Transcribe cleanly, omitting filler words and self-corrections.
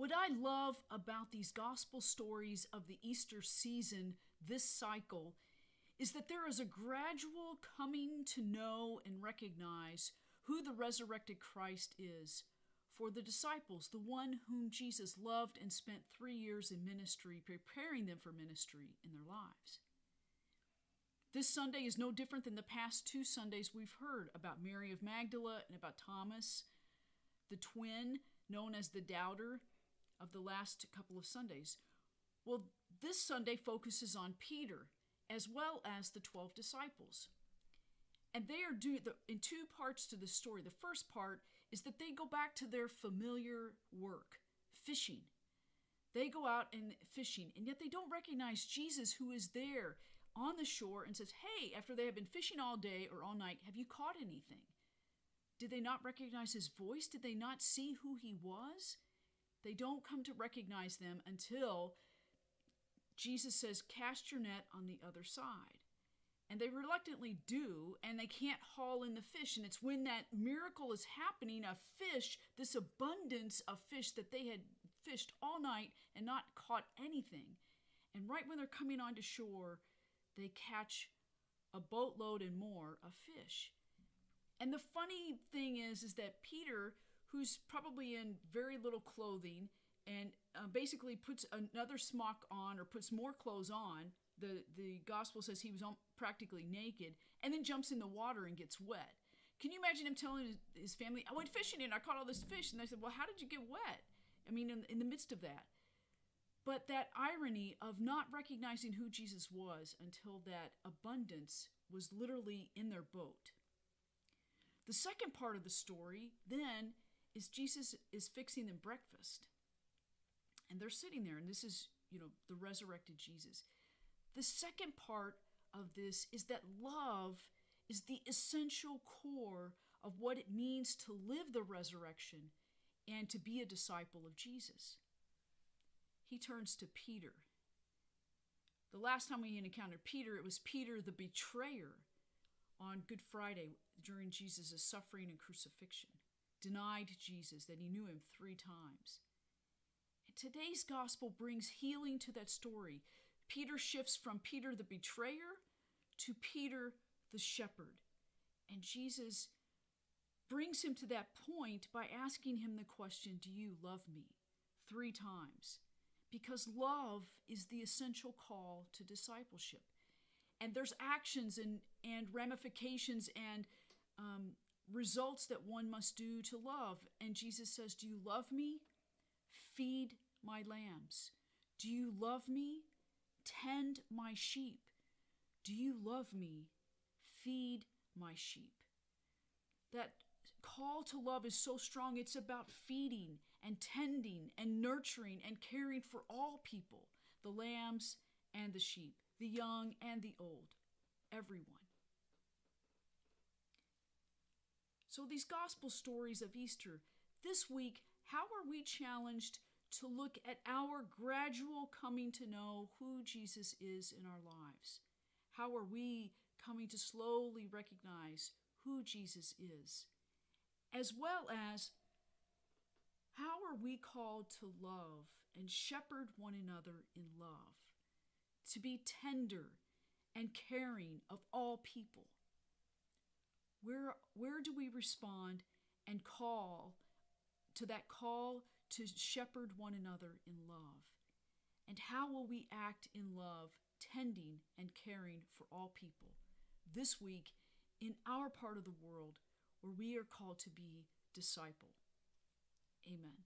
What I love about these gospel stories of the Easter season, this cycle, is that there is a gradual coming to know and recognize who the resurrected Christ is for the disciples, the one whom Jesus loved and spent 3 years in ministry, preparing them for ministry in their lives. This Sunday is no different than the past 2 Sundays we've heard about Mary of Magdala and about Thomas, the twin known as the doubter of the last couple of Sundays. Well, this Sunday focuses on Peter as well as the 12 disciples. And they are in 2 parts to the story. The first part is that they go back to their familiar work, fishing. They go out and fishing, and yet they don't recognize Jesus, who is there on the shore and says, "Hey," after they have been fishing all day or all night, "Have you caught anything?" Did they not recognize his voice? Did they not see who he was? They don't come to recognize them until Jesus says, "Cast your net on the other side." And they reluctantly do, and they can't haul in the fish. And it's when that miracle is happening of fish, this abundance of fish that they had fished all night and not caught anything. And right when they're coming onto shore, they catch a boatload and more of fish. And the funny thing is that Peter, who's probably in very little clothing and basically puts another smock on or puts more clothes on, the gospel says he was practically naked, and then jumps in the water and gets wet. Can you imagine him telling his family, "I went fishing and I caught all this fish"? And they said, "Well, how did you get wet?" I mean, in the midst of that. But that irony of not recognizing who Jesus was until that abundance was literally in their boat. The second part of the story then is Jesus is fixing them breakfast. And they're sitting there, and this is, the resurrected Jesus. The second part of this is that love is the essential core of what it means to live the resurrection and to be a disciple of Jesus. He turns to Peter. The last time we encountered Peter, it was Peter the betrayer on Good Friday during Jesus' suffering and crucifixion. Denied Jesus, that he knew him 3 times. And today's gospel brings healing to that story. Peter shifts from Peter the betrayer to Peter the shepherd. And Jesus brings him to that point by asking him the question, "Do you love me?" 3 times. Because love is the essential call to discipleship. And there's actions and ramifications and results that one must do to love. And Jesus says, "Do you love me? Feed my lambs. Do you love me? Tend my sheep. Do you love me? Feed my sheep." That call to love is so strong. It's about feeding and tending and nurturing and caring for all people, the lambs and the sheep, the young and the old, everyone. So these gospel stories of Easter, this week, how are we challenged to look at our gradual coming to know who Jesus is in our lives? How are we coming to slowly recognize who Jesus is? As well as, how are we called to love and shepherd one another in love? To be tender and caring of all people? Where do we respond and call to that call to shepherd one another in love? And how will we act in love, tending and caring for all people this week in our part of the world where we are called to be disciple? Amen.